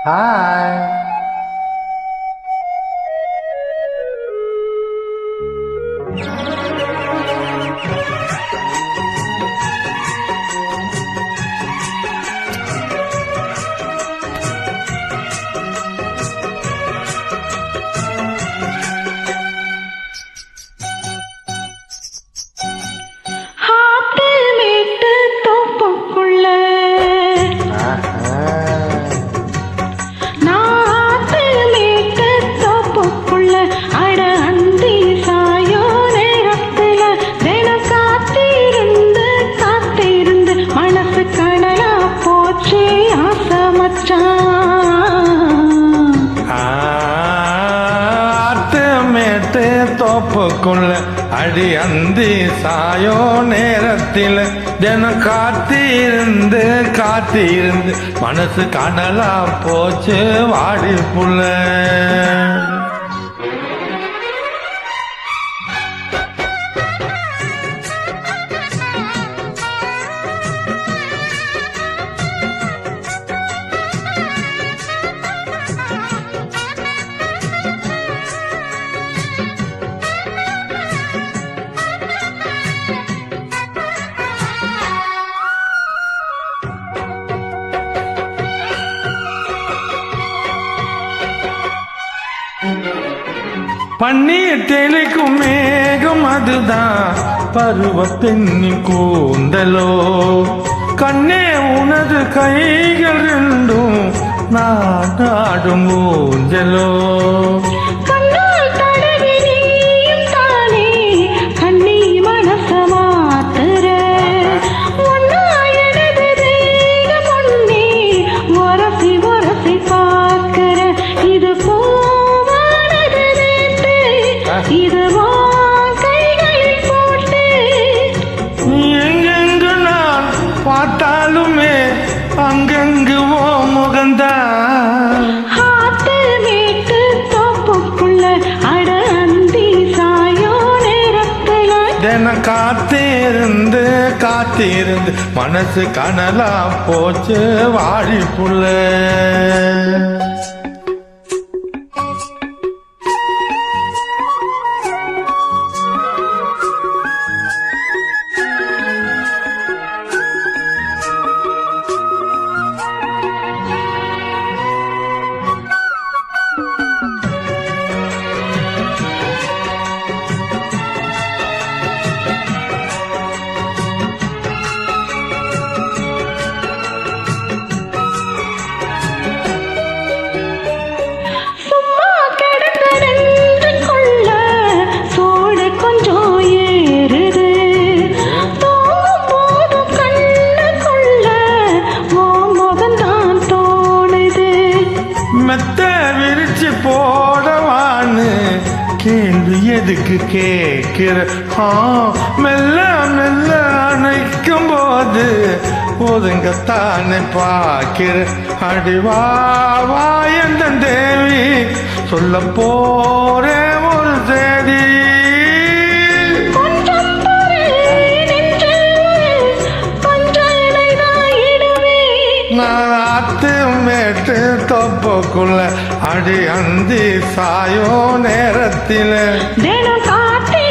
Hi. தோப்புக்குள்ள அடி அந்தி சாயோ நேரத்தில் தினம் காத்திருந்து காத்திருந்து மனசு கடலா போச்சு வாடி புள்ள. பன்னீர் தெளிக்கும் மேகம் அதுதான் பருவ பெண்ணின் கூந்தலோ. கண்ணே உனது கைகள் ரெண்டும் நாடும் ஊஞ்சலோ. எங்கெங்கு நான் பார்த்தாலுமே அங்கெங்கு ஓ முகந்தான். தின காத்திருந்து காத்திருந்து மனசு கனலா போச்சு வாடி புள்ள. மெத்த விரிச்சு போடவான்னு கேள்வி எதுக்கு கேட்கிற? மெல்ல மெல்ல அணைக்கும் போது ஒதுங்கத்தானே பார்க்கிற. அடிவா எந்த தேவி சொல்ல போறே ஒரு செய்தி. நாத்து மேட்டு தோப்புக்குள்ள அடி அந்தி சாயோ நேரத்தில் தினம் காத்தி